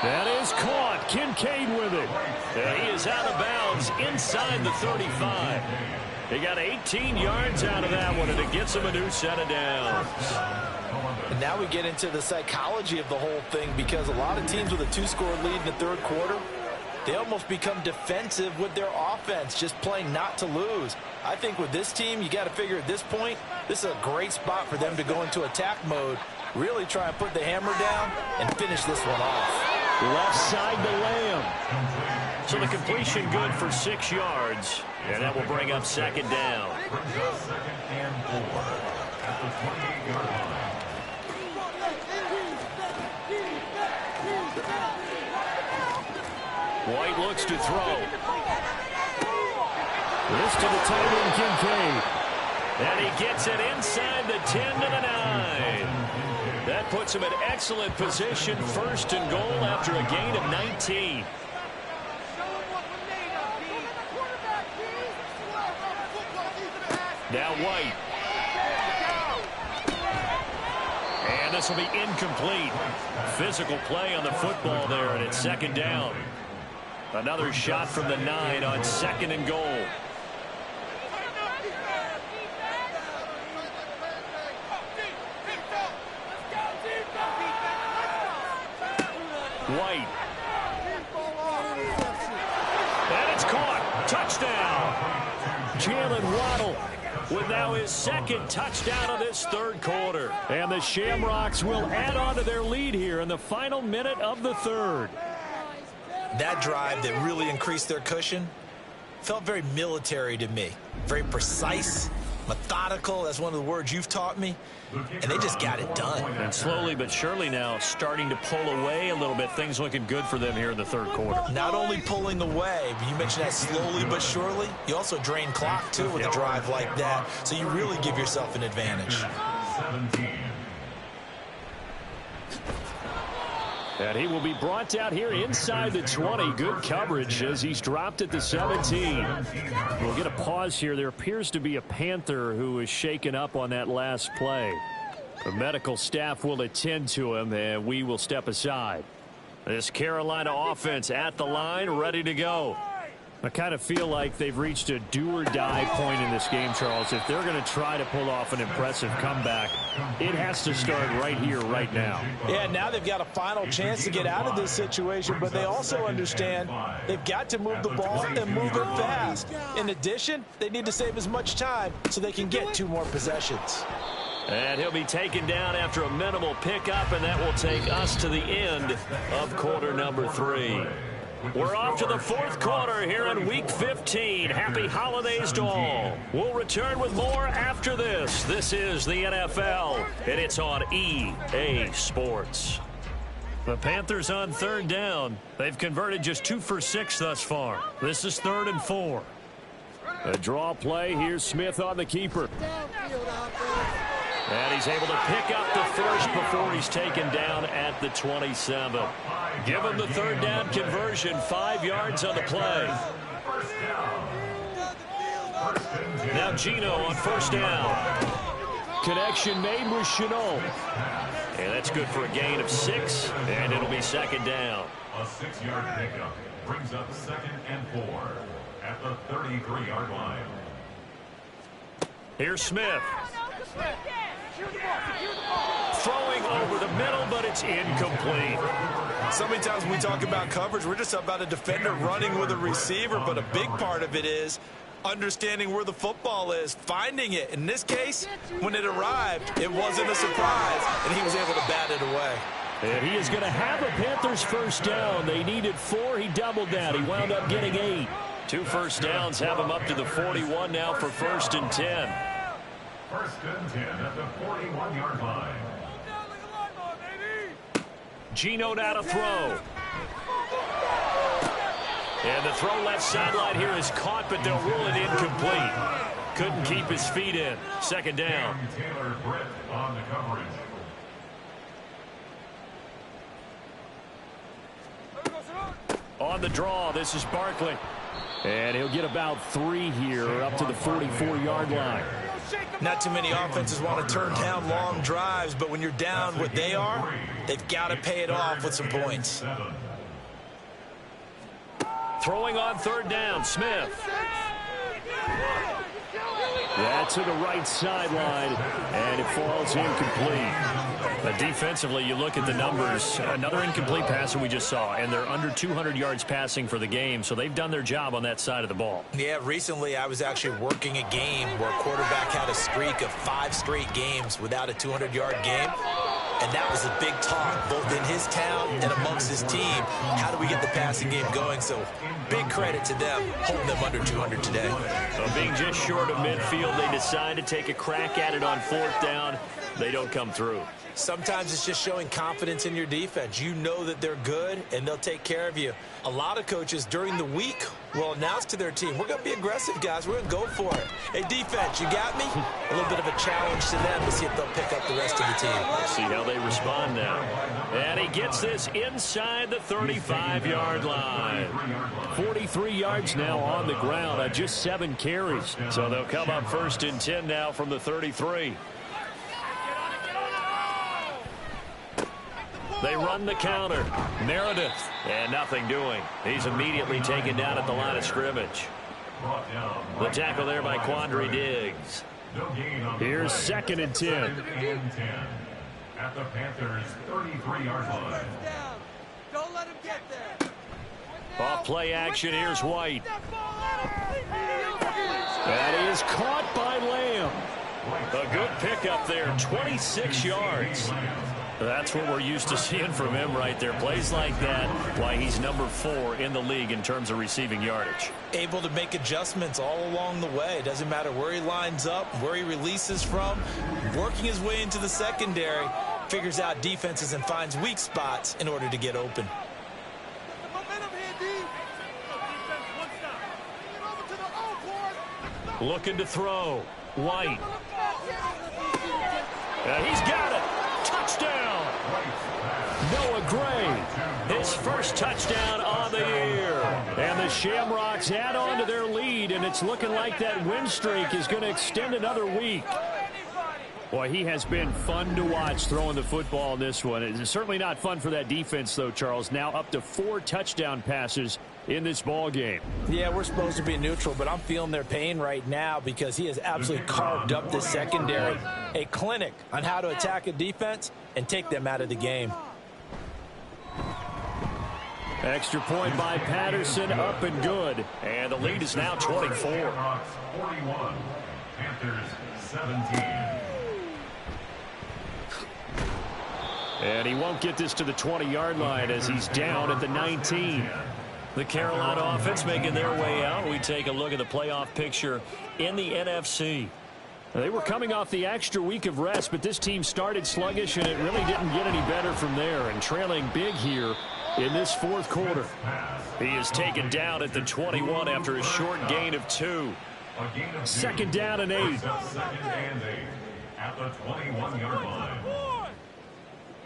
S2: That is caught. Kincaid with it. And he is out of bounds inside the 35. He got 18 yards out of that one, and it gets him a new set of downs.
S3: And now we get into the psychology of the whole thing, because a lot of teams with a 2-score lead in the 3rd quarter, they almost become defensive with their offense, just playing not to lose. I think with this team, you got to figure at this point, this is a great spot for them to go into attack mode, really try and put the hammer down and finish this one off.
S2: Left side to Lamb. So the completion good for 6 yards, and that will bring up 2nd down. White looks to throw. This to the tight end, Kincaid. And he gets it inside the 10 to the 9. That puts him in excellent position, 1st and goal after a gain of 19. Now White. And this will be incomplete. Physical play on the football there, and it's 2nd down. Another shot from the 9 on 2nd and goal. White. And it's caught. Touchdown. Jalen Waddle with now his 2nd touchdown of this 3rd quarter. And the Shamrocks will add on to their lead here in the final minute of the 3rd.
S3: That drive that really increased their cushion felt very military to me. Very precise, methodical. That's one of the words you've taught me. And they just got it done.
S2: And slowly but surely now starting to pull away a little bit. Things looking good for them here in the 3rd quarter.
S3: Not only pulling away, but you mentioned that slowly but surely. You also drain clock, too, with a drive like that. So you really give yourself an advantage.
S2: And he will be brought down here inside the 20. Good coverage as he's dropped at the 17. We'll get a pause here. There appears to be a Panther who is shaken up on that last play. The medical staff will attend to him, and we will step aside. This Carolina offense at the line, ready to go. I kind of feel like they've reached a do-or-die point in this game, Charles. If they're going to try to pull off an impressive comeback, it has to start right here, right now.
S3: Yeah, now they've got a final chance to get out of this situation, but they also understand they've got to move the ball and move it fast. In addition, they need to save as much time so they can get 2 more possessions.
S2: And he'll be taken down after a minimal pickup, and that will take us to the end of quarter number 3. We're off to the 4th quarter here in Week 15. Happy holidays to all. We'll return with more after this. This is the NFL, and it's on EA Sports. The Panthers on 3rd down. They've converted just 2 for 6 thus far. This is 3rd and 4. A draw play. Here's Smith on the keeper. And he's able to pick up the first before he's taken down at the 27. Give him the 3rd down conversion, 5 yards on the play. Now Gino on 1st down. Connection made with Chenault. And that's good for a gain of 6, and it'll be 2nd down.
S5: A 6-yard pickup brings up 2nd and 4 at the 33-yard line.
S2: Here's Smith. Throwing over the middle, but it's incomplete.
S3: So many times when we talk about coverage, we're just about a defender running with a receiver, but a big part of it is understanding where the football is, finding it. In this case, when it arrived, it wasn't a surprise, and he was able to bat it away.
S2: And he is going to have a Panthers 1st down. They needed 4. He doubled that. He wound up getting 8. 2 first downs have him up to the 41 now for 1st and 10.
S5: 1st and 10 at the 41-yard line.
S2: Gino now to throw. And the throw left sideline here is caught, but they'll rule it incomplete. Couldn't keep his feet in. 2nd down.
S5: Taylor Britt on the coverage.
S2: On the draw, this is Barkley. And he'll get about 3 here, up to the 44-yard line.
S3: Not too many offenses want to turn down long drives, but when you're down what they are, they've got to pay it off with some points.
S2: Throwing on 3rd down, Smith. That's to the right sideline, and it falls incomplete. But defensively, you look at the numbers. Another incomplete pass that we just saw, and they're under 200 yards passing for the game, so they've done their job on that side of the ball.
S3: Yeah, recently I was actually working a game where a quarterback had a streak of 5 straight games without a 200-yard game. And that was a big talk, both in his town and amongst his team. How do we get the passing game going? So big credit to them, holding them under 200 today.
S2: So being just short of midfield, they decide to take a crack at it on 4th down. They don't come through.
S3: Sometimes it's just showing confidence in your defense. You know that they're good, and they'll take care of you. A lot of coaches during the week will announce to their team, we're going to be aggressive, guys. We're going to go for it. Hey, defense, you got me? A little bit of a challenge to them to see if they'll pick up the rest of the team.
S2: Let's see how they respond now. And he gets this inside the 35-yard line. 43 yards now on the ground on just 7 carries. So they'll come up 1st and 10 now from the 33. They run the counter. Meredith. And nothing doing. He's immediately taken down at the line of scrimmage. The tackle there by Quandre Diggs. Here's 2nd and 10.
S5: At the Panthers' 33-yard line.
S6: Don't let him get there.
S2: Off play action. Here's White. That is caught by Lamb. A good pickup there. 26 yards. That's what we're used to seeing from him right there. Plays like that, why he's number 4 in the league in terms of receiving yardage.
S3: Able to make adjustments all along the way. Doesn't matter where he lines up, where he releases from. Working his way into the secondary, figures out defenses and finds weak spots in order to get open.
S2: Looking to throw. White. And he's got it. Touchdown. Noah Gray, his first touchdown on the year. And the Shamrocks add on to their lead, and it's looking like that win streak is going to extend another week. Boy, he has been fun to watch throwing the football in this one. It's certainly not fun for that defense, though, Charles. Now up to 4 touchdown passes in this ball game.
S3: Yeah, we're supposed to be neutral, but I'm feeling their pain right now because he has absolutely carved up this secondary. A clinic on how to attack a defense and take them out of the game.
S2: Extra point by Patterson, up and good. And the lead is now 24.
S5: 41, Panthers 17.
S2: And he won't get this to the 20-yard line as he's down at the 19. The Carolina offense making their way out. We take a look at the playoff picture in the NFC. They were coming off the extra week of rest, but this team started sluggish, and it really didn't get any better from there. And trailing big here in this fourth quarter. He is taken down at the 21 after a short gain of 2. Second down and 8.
S5: Second and 8 at the 21-yard line.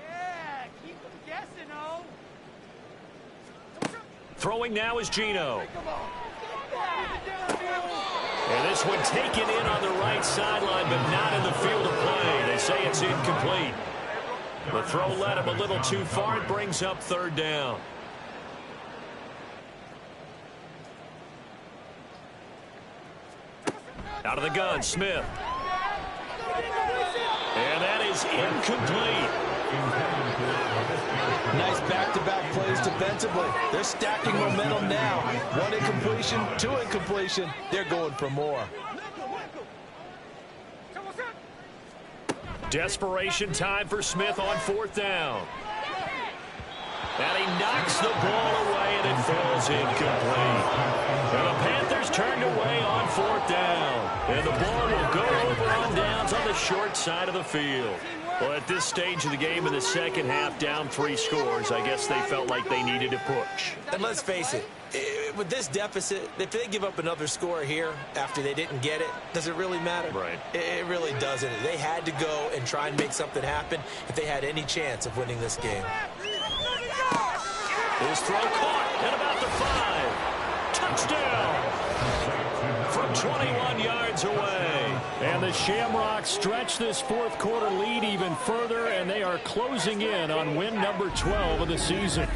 S6: Yeah, keep them guessing, oh.
S2: Throwing now is Geno. And this one taken in on the right sideline, but not in the field of play. They say it's incomplete. The throw led him a little too far. It brings up third down. Out of the gun, Smith. And that is incomplete.
S3: Nice back-to-back plays defensively. They're stacking momentum now. 1 incompletion, 2 incompletion. They're going for more.
S2: Desperation time for Smith on fourth down. And he knocks the ball away, and it falls incomplete. And the Panthers turned away on fourth down. And the ball will go over on downs on the short side of the field. Well, at this stage of the game in the second half, down 3 scores, I guess they felt like they needed to push.
S3: And let's face it, with this deficit, if they give up another score here after they didn't get it, does it really matter?
S2: Right.
S3: It really doesn't. They had to go and try and make something happen if they had any chance of winning this game.
S2: His throw caught at about the 5. Touchdown from 21 yards away. And the Shamrocks stretch this fourth quarter lead even further, and they are closing in on win number 12 of the season.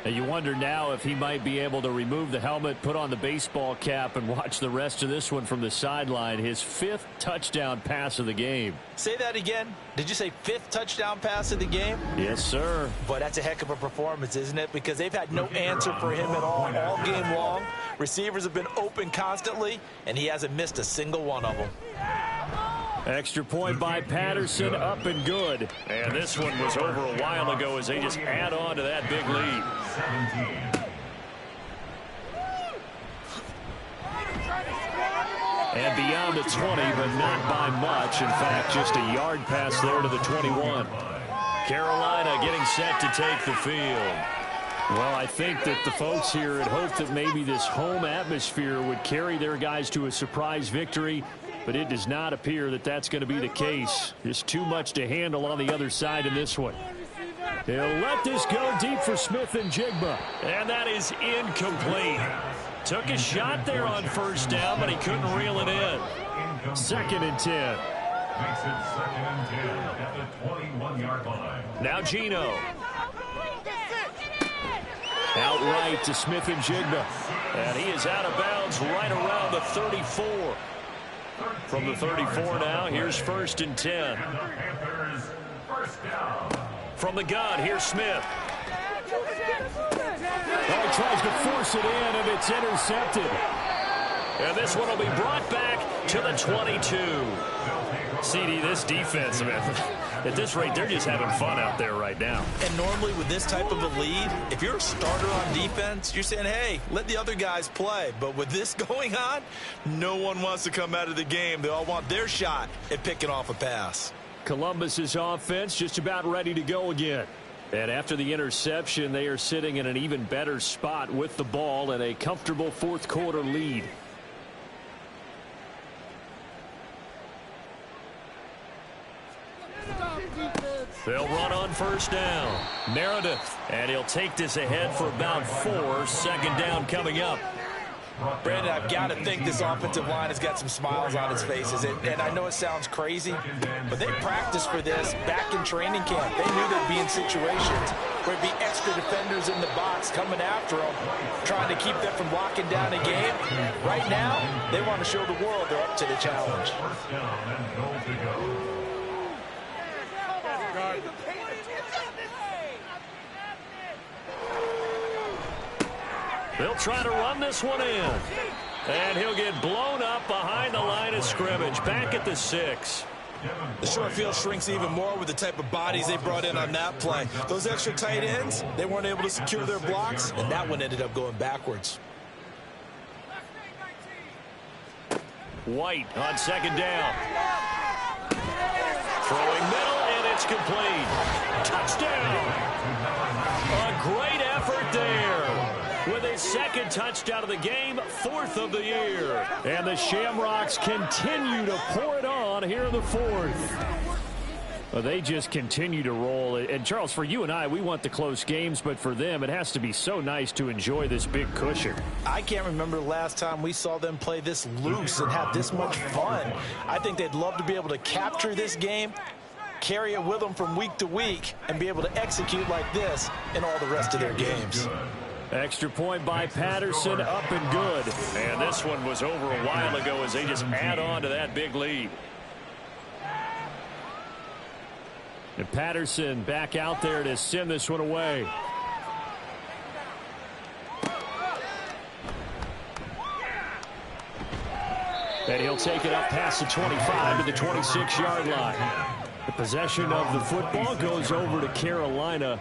S2: And you wonder now if he might be able to remove the helmet, put on the baseball cap, and watch the rest of this one from the sideline. His 5th touchdown pass of the game.
S3: Say that again. Did you say 5th touchdown pass of the game?
S2: Yes, sir.
S3: But that's a heck of a performance, isn't it? Because they've had no answer for him at all game long. Receivers have been open constantly, and he hasn't missed a single one of them.
S2: Extra point by Patterson, up and good. And this one was over a while ago as they just add on to that big lead. 17. And beyond the 20, but not by much. In fact, just a yard pass there to the 21. Carolina getting set to take the field. Well, I think that the folks here had hoped that maybe this home atmosphere would carry their guys to a surprise victory, but it does not appear that that's going to be the case. Just too much to handle on the other side in this one. They'll let this go deep for Smith and Jigba. And that is incomplete. Took a shot there on first down, but he couldn't reel it in. 2nd and 10.
S5: Makes it 2nd and 10 at the 21-yard line.
S2: Now Geno. Outright to Smith and Jigba. And he is out of bounds right around the 34. From the 34 now, here's 1st and 10.
S5: And the Panthers first down.
S2: From the gun, here's Smith. Oh, he tries to force it in, and it's intercepted. And this one will be brought back to the 22. CD, this defense, man, at this rate, they're just having fun out there right now.
S3: And normally with this type of a lead, if you're a starter on defense, you're saying, hey, let the other guys play. But with this going on, no one wants to come out of the game. They all want their shot at picking off a pass.
S2: Columbus's offense just about ready to go again. And after the interception, they are sitting in an even better spot with the ball and a comfortable fourth quarter lead. They'll run on first down. Meredith, and he'll take this ahead for about 4. 2nd down coming up.
S3: Brandon, I've got to think this offensive line has got some smiles on its faces. And I know it sounds crazy, but they practiced for this back in training camp. They knew they'd be in situations where it'd be extra defenders in the box coming after them, trying to keep them from locking down a game. Right now, they want to show the world they're up to the challenge.
S5: First down and goal to go.
S2: They'll try to run this one in. And he'll get blown up behind the line of scrimmage, back at the 6.
S3: The short field shrinks even more with the type of bodies they brought in on that play. Those extra tight ends, they weren't able to secure their blocks, and that one ended up going backwards.
S2: White on second down. Throwing middle, and it's complete. Touchdown. A great effort there. With his second touchdown of the game, 4th of the year. And the Shamrocks continue to pour it on here in the 4th. Well, they just continue to roll. And, Charles, for you and I, we want the close games, but for them, it has to be so nice to enjoy this big cushion.
S3: I can't remember the last time we saw them play this loose and have this much fun. I think they'd love to be able to capture this game, carry it with them from week to week, and be able to execute like this in all the rest of their games.
S2: Extra point by Patterson, up and good. And this one was over a while ago as they just add on to that big lead. And Patterson back out there to send this one away. And he'll take it up past the 25 to the 26-yard line. The possession of the football goes over to Carolina.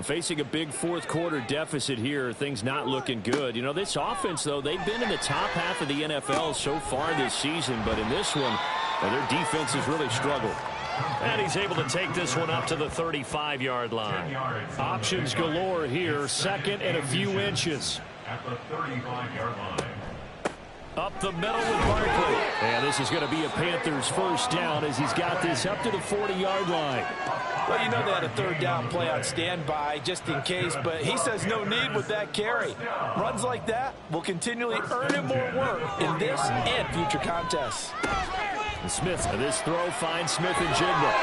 S2: Facing a big fourth-quarter deficit here, things not looking good. You know, this offense, though, they've been in the top half of the NFL so far this season, but in this one, their defense has really struggled. And he's able to take this one up to the 35-yard line. Options galore here, second and a few inches.
S5: At the 35-yard line.
S2: Up the middle with Barkley. And this is going to be a Panthers first down as he's got this up to the 40-yard line.
S3: Well, you know they had a third down play on standby just in case, but he says no need with that carry. Runs like that will continually earn him more work in this and future contests.
S2: Smith, this throw finds Smith and Jigba.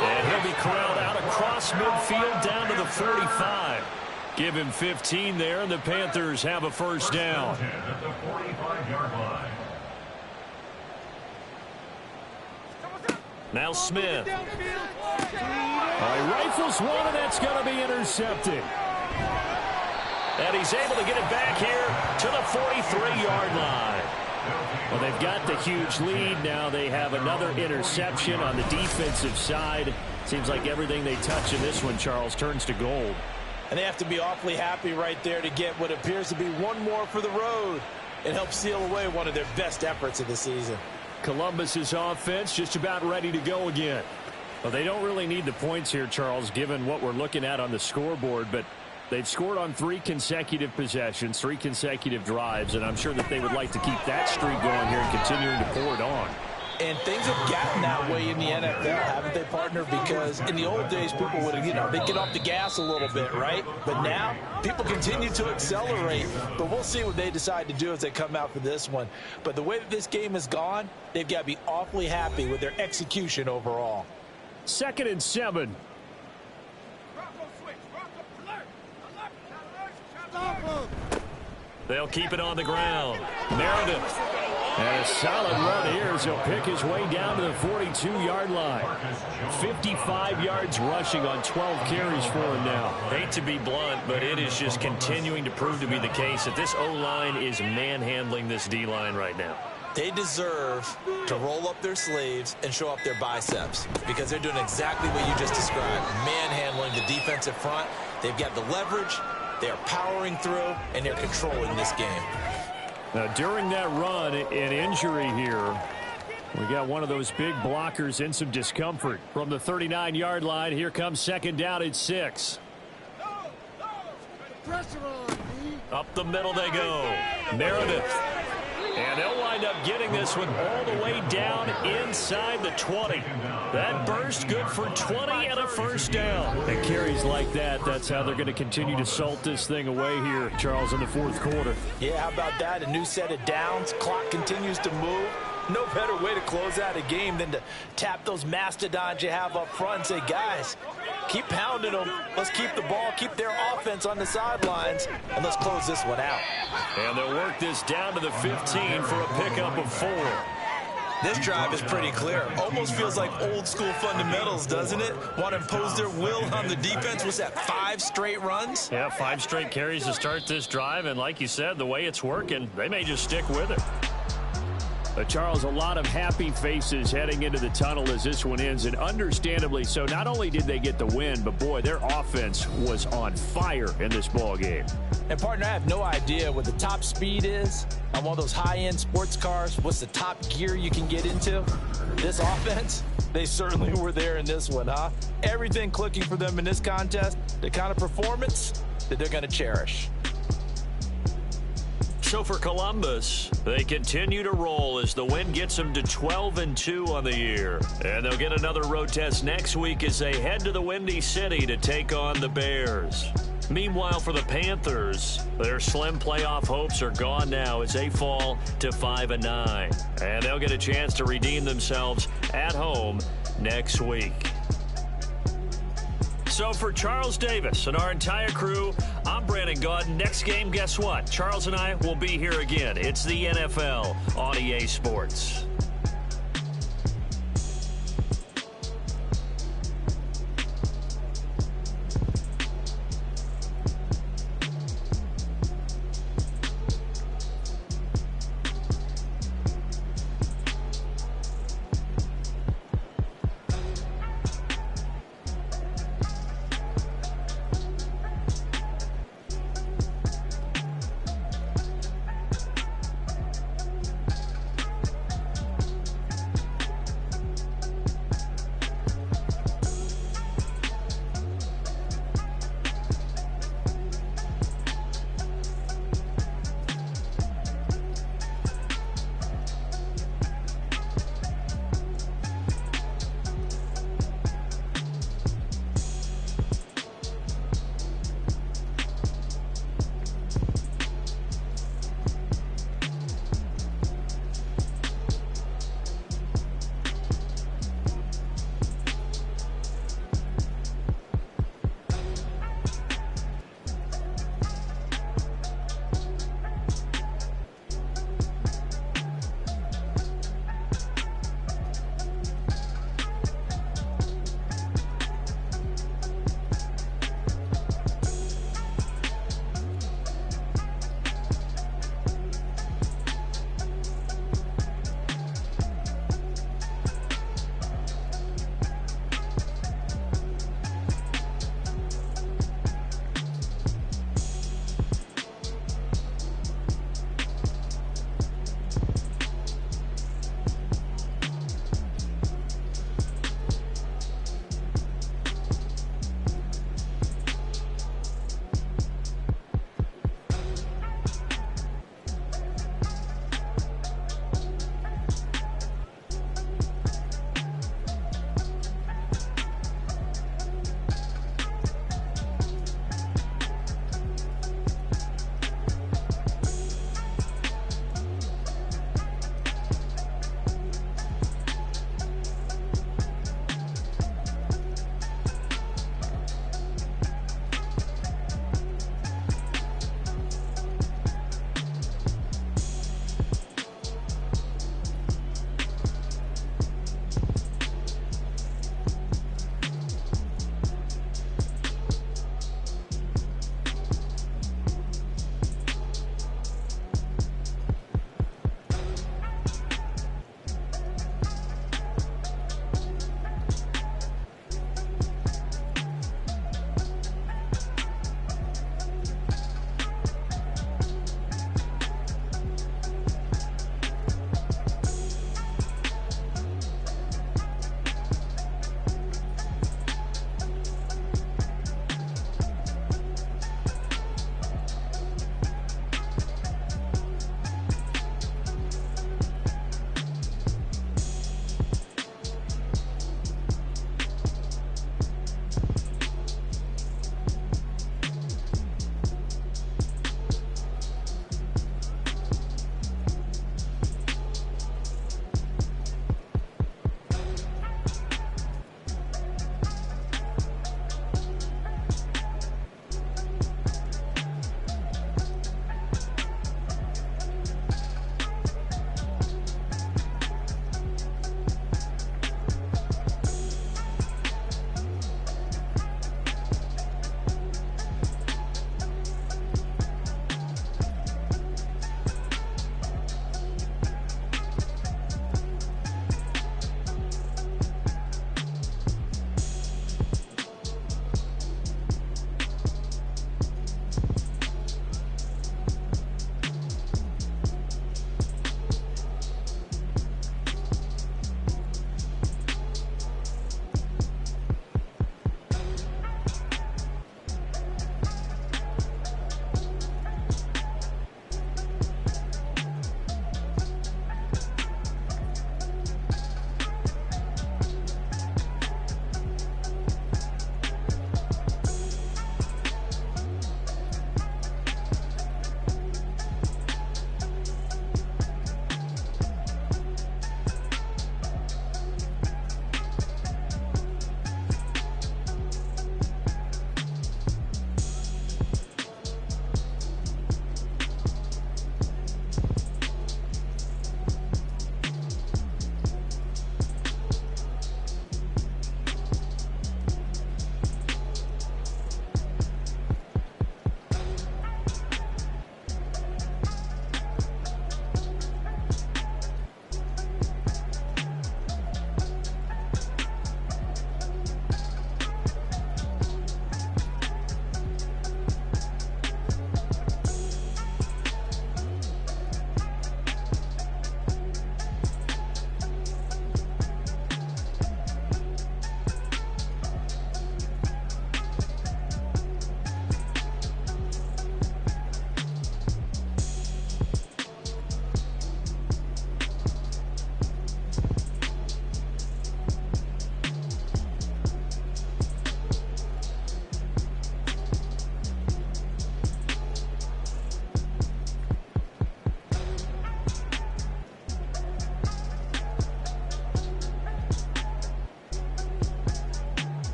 S2: And he'll be corralled out across midfield down to the 45. Give him 15 there, and the Panthers have a first down.
S5: At the 45-yard line.
S2: Now Smith. Rifles one, and that's going to be intercepted. And he's able to get it back here to the 43-yard line. Well, they've got the huge lead. Now they have another interception on the defensive side. Seems like everything they touch in this one, Charles, turns to gold.
S3: And they have to be awfully happy right there to get what appears to be one more for the road. It helps seal away one of their best efforts of the season.
S2: Columbus's offense just about ready to go again. Well, they don't really need the points here, Charles, given what we're looking at on the scoreboard, but they've scored on 3 consecutive possessions, 3 consecutive drives, and I'm sure that they would like to keep that streak going here and continuing to pour it on.
S3: And things have gotten that way in the NFL, haven't they, partner? Because in the old days, people would, they'd get off the gas a little bit, right? But now, people continue to accelerate. But we'll see what they decide to do as they come out for this one. But the way that this game has gone, they've got to be awfully happy with their execution overall.
S2: 2nd and 7. They'll keep it on the ground. Meredith. And a solid run here as he'll pick his way down to the 42-yard line. 55 yards rushing on 12 carries for him now. Hate to be blunt, but it is just continuing to prove to be the case that this O-line is manhandling this D-line right now.
S3: They deserve to roll up their sleeves and show up their biceps because they're doing exactly what you just described, manhandling the defensive front. They've got the leverage, they're powering through, and they're controlling this game.
S2: Now, during that run, an injury here. We got one of those big blockers in some discomfort. From the 39-yard line, here comes 2nd down at 6. Up the middle they go. Meredith. And they'll wind up getting this one all the way down inside the 20. That burst good for 20 and a first down. And carries like that, that's how they're going to continue to salt this thing away here, Charles, in the 4th quarter.
S3: Yeah, how about that? A new set of downs. Clock continues to move. No better way to close out a game than to tap those mastodons you have up front and say, guys, Keep pounding them. Let's keep the ball, keep their offense on the sidelines, and let's close this one out.
S2: And they'll work this down to the 15 for a pickup of 4.
S3: This drive is pretty clear. Almost feels like old school fundamentals, doesn't it? Want to impose their will on the defense. What's that, 5 straight runs?
S2: Yeah, 5 straight carries to start this drive. And like you said, the way it's working, they may just stick with it. Charles, a lot of happy faces heading into the tunnel as this one ends, and understandably so. Not only did they get the win, but boy, their offense was on fire in this ball game.
S3: And partner, I have no idea what the top speed is on one of those high-end sports cars. What's the top gear you can get into? This offense, they certainly were there in this one, huh? Everything clicking for them in this contest, the kind of performance that they're going to cherish.
S2: So for Columbus, they continue to roll as the win gets them to 12-2 on the year. And they'll get another road test next week as they head to the Windy City to take on the Bears. Meanwhile, for the Panthers, their slim playoff hopes are gone now as they fall to 5-9. And they'll get a chance to redeem themselves at home next week. So for Charles Davis and our entire crew, I'm Brandon Gaudin. Next game, guess what? Charles and I will be here again. It's the NFL on EA Sports.